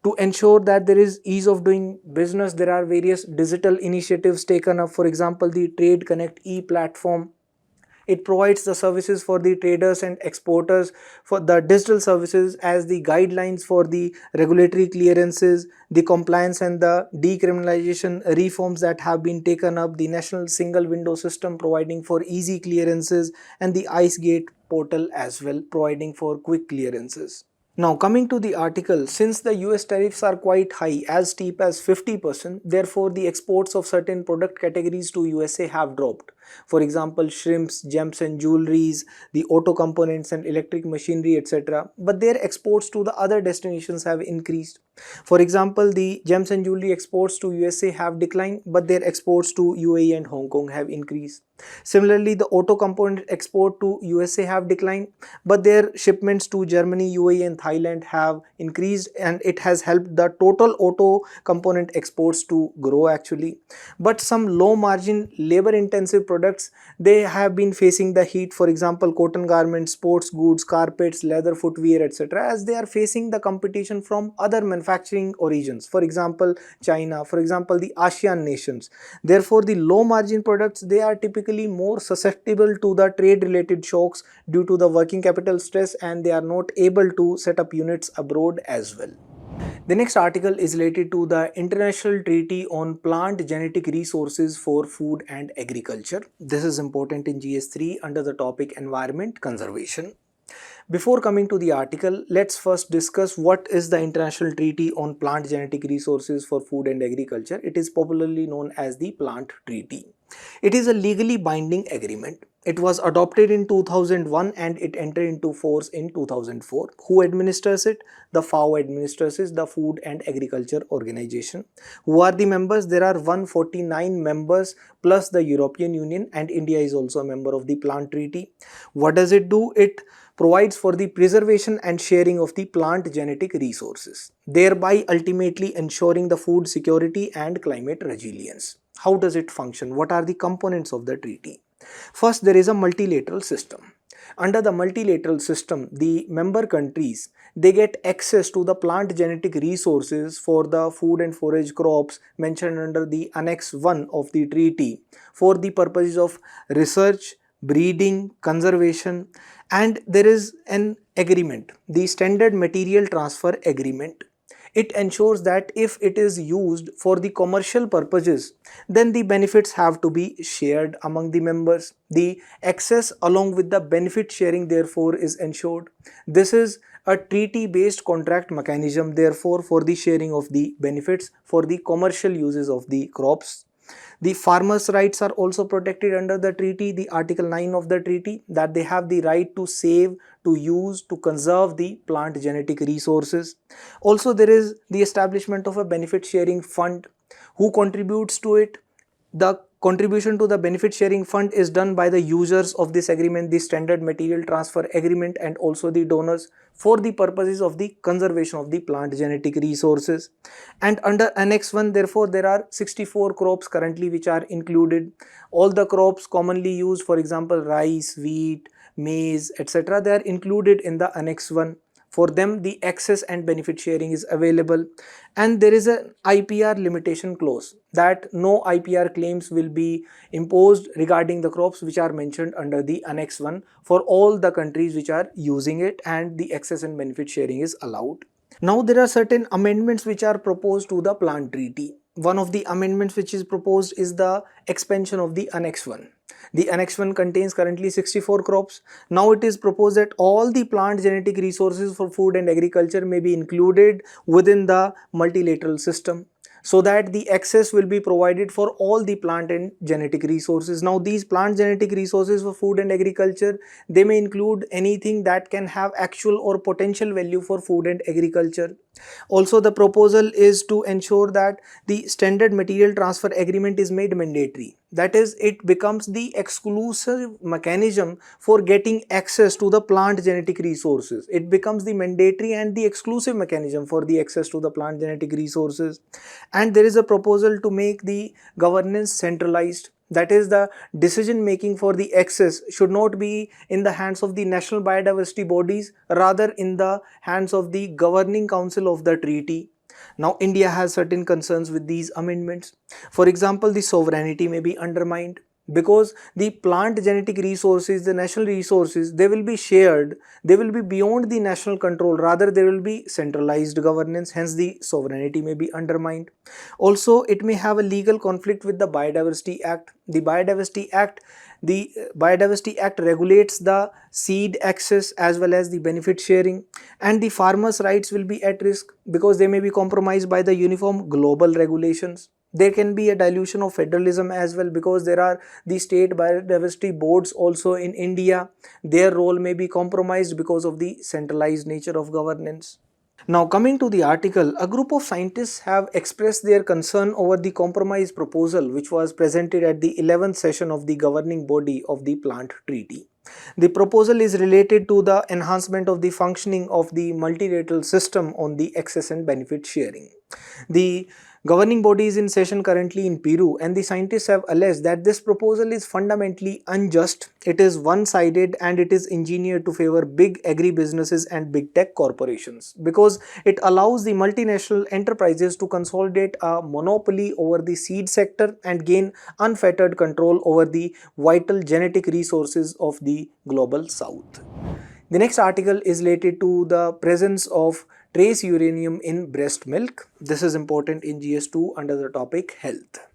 To ensure that there is ease of doing business, there are various digital initiatives taken up. For example, the Trade Connect e-platform. It provides the services for the traders and exporters for the digital services, as the guidelines for the regulatory clearances, the compliance and the decriminalization reforms that have been taken up, the national single window system providing for easy clearances, and the ICE Gate portal as well providing for quick clearances. Now coming to the article, since the US tariffs are quite high, as steep as 50%, therefore the exports of certain product categories to USA have dropped. For example, shrimps, gems and jewelries, the auto components and electric machinery, etc. But their exports to the other destinations have increased. For example, the gems and jewelry exports to USA have declined, but their exports to UAE and Hong Kong have increased. Similarly, the auto component export to USA have declined, but their shipments to Germany, UAE and Thailand have increased, and it has helped the total auto component exports to grow actually. But some low margin labor intensive products, they have been facing the heat. For example, cotton garments, sports goods, carpets, leather footwear, etc., as they are facing the competition from other manufacturing origins. For example, China, for example, the ASEAN nations. Therefore, the low margin products, they are typically more susceptible to the trade related shocks due to the working capital stress, and they are not able to set up units abroad as well. The next article is related to the International Treaty on Plant Genetic Resources for Food and Agriculture. This is important in GS3 under the topic Environment Conservation. Before coming to the article, let's first discuss what is the International Treaty on Plant Genetic Resources for Food and Agriculture. It is popularly known as the Plant Treaty. It is a legally binding agreement. It was adopted in 2001 and it entered into force in 2004. Who administers it? The FAO administers it, the Food and Agriculture Organization. Who are the members? There are 149 members plus the European Union, and India is also a member of the Plant Treaty. What does it do? It provides for the preservation and sharing of the plant genetic resources, thereby ultimately ensuring the food security and climate resilience. How does it function? What are the components of the treaty? First, there is a multilateral system. Under the multilateral system, the member countries, they get access to the plant genetic resources for the food and forage crops mentioned under the Annex 1 of the treaty for the purposes of research, breeding, conservation, and there is an agreement, the Standard Material Transfer Agreement. It ensures that if it is used for the commercial purposes, then the benefits have to be shared among the members. The excess along with the benefit sharing therefore is ensured. This is a treaty based contract mechanism therefore for the sharing of the benefits for the commercial uses of the crops. The farmers' rights are also protected under the treaty, the Article 9 of the treaty, that they have the right to save, to use, to conserve the plant genetic resources. Also, there is the establishment of a benefit sharing fund. Who contributes to it? The contribution to the benefit sharing fund is done by the users of this agreement, the standard material transfer agreement, and also the donors for the purposes of the conservation of the plant genetic resources. And under Annex 1, therefore, there are 64 crops currently which are included. All the crops commonly used, for example, rice, wheat, maize, etc., they are included in the Annex 1. For them, the access and benefit sharing is available, and there is an IPR limitation clause that no IPR claims will be imposed regarding the crops which are mentioned under the Annex 1 for all the countries which are using it, and the access and benefit sharing is allowed. Now there are certain amendments which are proposed to the plant treaty. One of the amendments which is proposed is the expansion of the Annex 1. The Annex 1 contains currently 64 crops. Now it is proposed that all the plant genetic resources for food and agriculture may be included within the multilateral system, so that the access will be provided for all the plant and genetic resources. Now these plant genetic resources for food and agriculture, they may include anything that can have actual or potential value for food and agriculture. Also, the proposal is to ensure that the standard material transfer agreement is made mandatory. That is, it becomes the exclusive mechanism for getting access to the plant genetic resources. It becomes the mandatory and the exclusive mechanism for the access to the plant genetic resources. And there is a proposal to make the governance centralized. That is, the decision making for the access should not be in the hands of the national biodiversity bodies, rather in the hands of the governing council of the treaty. Now India has certain concerns with these amendments. For example, the sovereignty may be undermined, because the plant genetic resources, the national resources, they will be shared, they will be beyond the national control, rather there will be centralized governance, hence the sovereignty may be undermined. Also, it may have a legal conflict with the Biodiversity Act. The Biodiversity Act regulates the seed access as well as the benefit sharing, and the farmers' rights will be at risk because they may be compromised by the uniform global regulations. There can be a dilution of federalism as well, because there are the state biodiversity boards also in India. Their role may be compromised because of the centralized nature of governance. Now coming to the article, a group of scientists have expressed their concern over the compromise proposal which was presented at the 11th session of the governing body of the plant treaty. The proposal is related to the enhancement of the functioning of the multilateral system on the access and benefit sharing. The governing body is in session currently in Peru, and the scientists have alleged that this proposal is fundamentally unjust, it is one-sided, and it is engineered to favor big agri-businesses and big tech corporations, because it allows the multinational enterprises to consolidate a monopoly over the seed sector and gain unfettered control over the vital genetic resources of the global south. The next article is related to the presence of trace uranium in breast milk. This is important in GS2 under the topic health.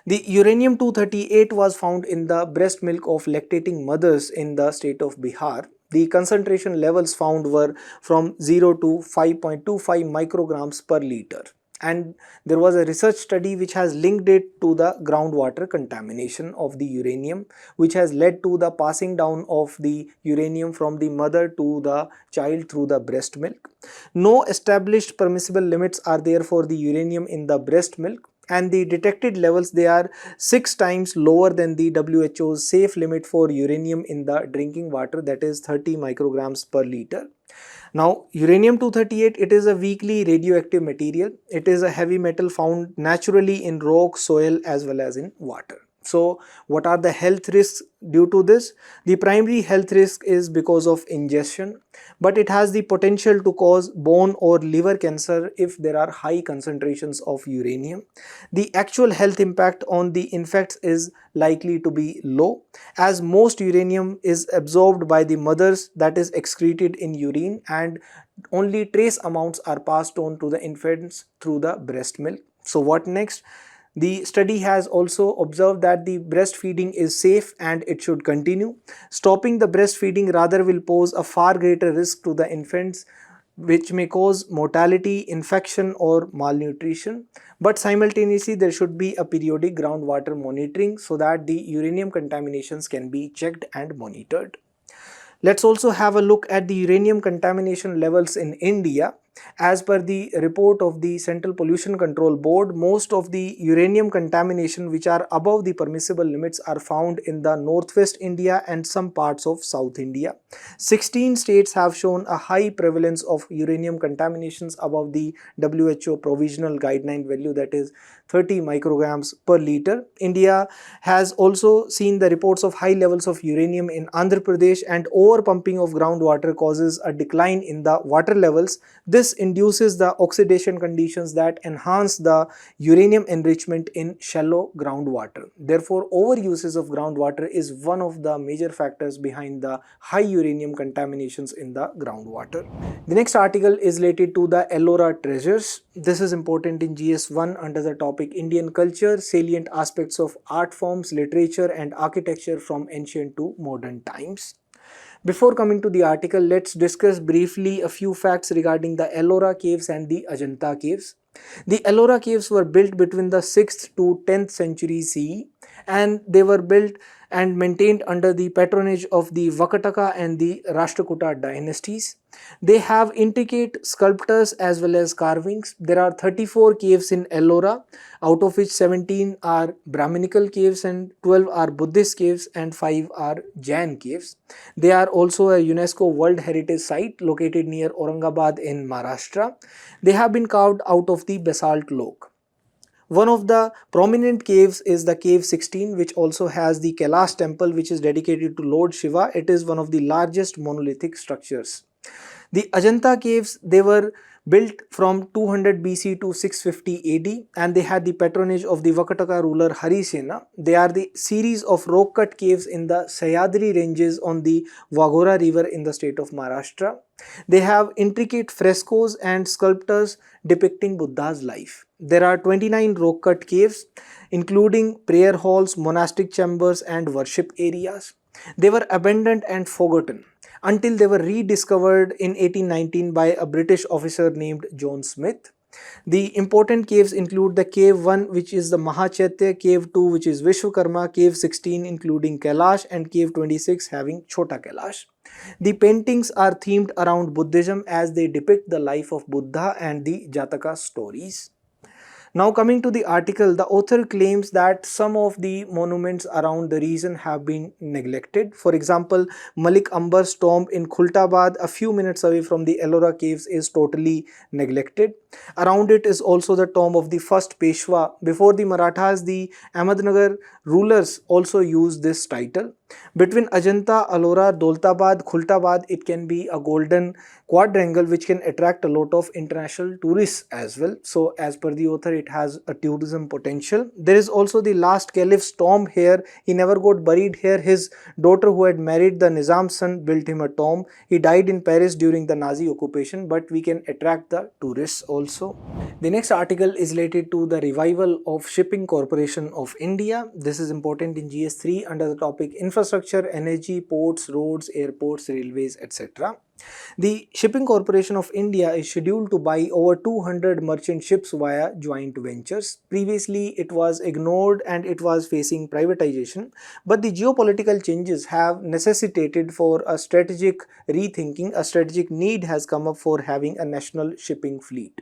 The uranium-238 was found in the breast milk of lactating mothers in the state of Bihar. The concentration levels found were from 0 to 5.25 micrograms per liter. And there was a research study which has linked it to the groundwater contamination of the uranium, which has led to the passing down of the uranium from the mother to the child through the breast milk. No established permissible limits are there for the uranium in the breast milk, and the detected levels, they are 6 times lower than the WHO's safe limit for uranium in the drinking water, that is 30 micrograms per liter. Now, uranium-238, it is a weakly radioactive material. It is a heavy metal found naturally in rock, soil as well as in water. So what are the health risks due to this? The primary health risk is because of ingestion, but it has the potential to cause bone or liver cancer if there are high concentrations of uranium. The actual health impact on the infants is likely to be low, as most uranium is absorbed by the mothers, that is excreted in urine, and only trace amounts are passed on to the infants through the breast milk. So what next? The study has also observed that the breastfeeding is safe and it should continue. Stopping the breastfeeding rather will pose a far greater risk to the infants, which may cause mortality, infection or malnutrition. But simultaneously there should be a periodic groundwater monitoring so that the uranium contaminations can be checked and monitored. Let's also have a look at the uranium contamination levels in India. As per the report of the Central Pollution Control Board, most of the uranium contamination which are above the permissible limits are found in the northwest India and some parts of South India. 16 states have shown a high prevalence of uranium contaminations above the WHO provisional guideline value, that is 30 micrograms per liter. India has also seen the reports of high levels of uranium in Andhra Pradesh, and overpumping of groundwater causes a decline in the water levels. This induces the oxidation conditions that enhance the uranium enrichment in shallow groundwater. Therefore, overuses of groundwater is one of the major factors behind the high uranium contaminations in the groundwater. The next article is related to the Ellora treasures. This is important in GS1 under the topic Indian culture, salient aspects of art forms, literature and architecture from ancient to modern times. Before coming to the article, let's discuss briefly a few facts regarding the Ellora caves and the Ajanta caves. The Ellora caves were built between the 6th to 10th century CE, and they were built and maintained under the patronage of the Vakataka and the Rashtrakuta dynasties. They have intricate sculptures as well as carvings. There are 34 caves in Ellora, out of which 17 are Brahminical caves and 12 are Buddhist caves and 5 are Jain caves. They are also a UNESCO World Heritage Site located near Aurangabad in Maharashtra. They have been carved out of the basalt rock. One of the prominent caves is the cave 16, which also has the Kailash temple, which is dedicated to Lord Shiva. It is one of the largest monolithic structures. The Ajanta caves, they were built from 200 BC to 650 AD, and they had the patronage of the Vakataka ruler Harisena. They are the series of rock-cut caves in the Sahyadri ranges on the Waghora river in the state of Maharashtra. They have intricate frescoes and sculptures depicting Buddha's life. There are 29 rock-cut caves, including prayer halls, monastic chambers, and worship areas. They were abandoned and forgotten until they were rediscovered in 1819 by a British officer named John Smith. The important caves include the cave 1, which is the Mahachaitya, cave 2, which is Vishwakarma, cave 16 including Kailash, and cave 26 having Chota Kailash. The paintings are themed around Buddhism as they depict the life of Buddha and the Jataka stories. Now coming to the article, the author claims that some of the monuments around the region have been neglected. For example, Malik Ambar's tomb in Khultabad, a few minutes away from the Ellora caves, is totally neglected. Around it is also the tomb of the first Peshwa. Before the Marathas, the Ahmednagar rulers also used this title. Between Ajanta, Ellora, Daulatabad, Khultabad, it can be a golden quadrangle which can attract a lot of international tourists as well. So as per the author, it has a tourism potential. There is also the last caliph's tomb here. He never got buried here. His daughter, who had married the Nizam's son, built him a tomb. He died in Paris during the Nazi occupation, but we can attract the tourists also. The next article is related to the revival of Shipping Corporation of India. This is important in GS3 under the topic Infrastructure, Energy, Ports, Roads, Airports, Railways, etc. The Shipping Corporation of India is scheduled to buy over 200 merchant ships via joint ventures. Previously, it was ignored and it was facing privatization, but the geopolitical changes have necessitated for a strategic rethinking. A strategic need has come up for having a national shipping fleet.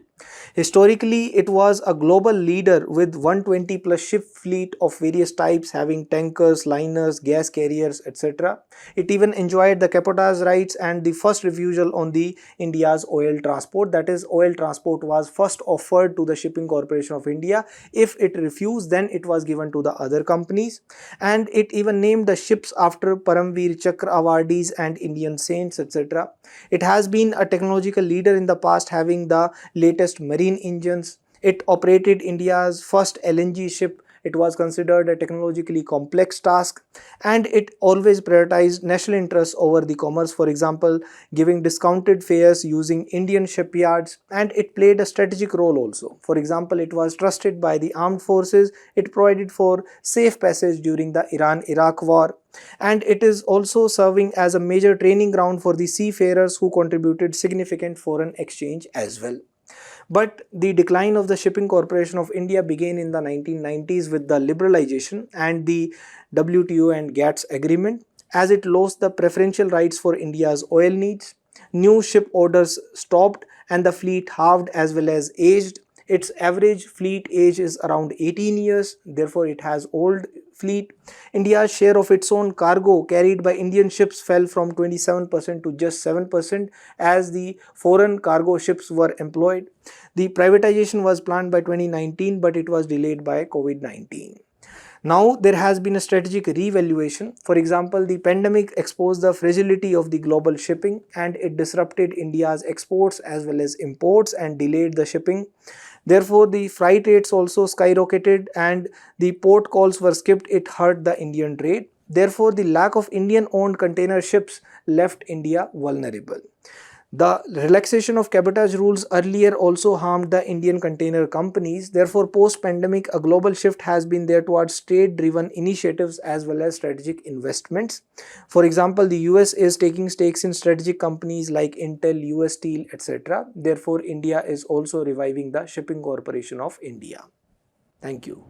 Historically, it was a global leader with 120 plus ship fleet of various types having tankers, liners, gas carriers, etc. It even enjoyed the cabotage rights and the first refusal on the India's oil transport. That is, oil transport was first offered to the Shipping Corporation of India. If it refused, then it was given to the other companies, and it even named the ships after Paramveer Chakra awardees and Indian saints, etc. It has been a technological leader in the past, having the latest marine engines. It operated India's first LNG ship. It was considered a technologically complex task, and it always prioritized national interests over the commerce, for example, giving discounted fares using Indian shipyards, and it played a strategic role also. For example, it was trusted by the armed forces, it provided for safe passage during the Iran-Iraq war, and it is also serving as a major training ground for the seafarers who contributed significant foreign exchange as well. But the decline of the Shipping Corporation of India began in the 1990s with the liberalization and the WTO and GATS agreement. As it lost the preferential rights for India's oil needs, new ship orders stopped and the fleet halved as well as aged. Its average fleet age is around 18 years, therefore it has old fleet. India's share of its own cargo carried by Indian ships fell from 27% to just 7% as the foreign cargo ships were employed. The privatization was planned by 2019, but it was delayed by COVID-19. Now there has been a strategic revaluation. For example, the pandemic exposed the fragility of the global shipping, and it disrupted India's exports as well as imports and delayed the shipping. Therefore, the freight rates also skyrocketed and the port calls were skipped. It hurt the Indian trade. Therefore, the lack of Indian owned container ships left India vulnerable. The relaxation of cabotage rules earlier also harmed the Indian container companies. Therefore, post-pandemic, a global shift has been there towards trade-driven initiatives as well as strategic investments. For example, the US is taking stakes in strategic companies like Intel, US Steel, etc. Therefore, India is also reviving the Shipping Corporation of India. Thank you.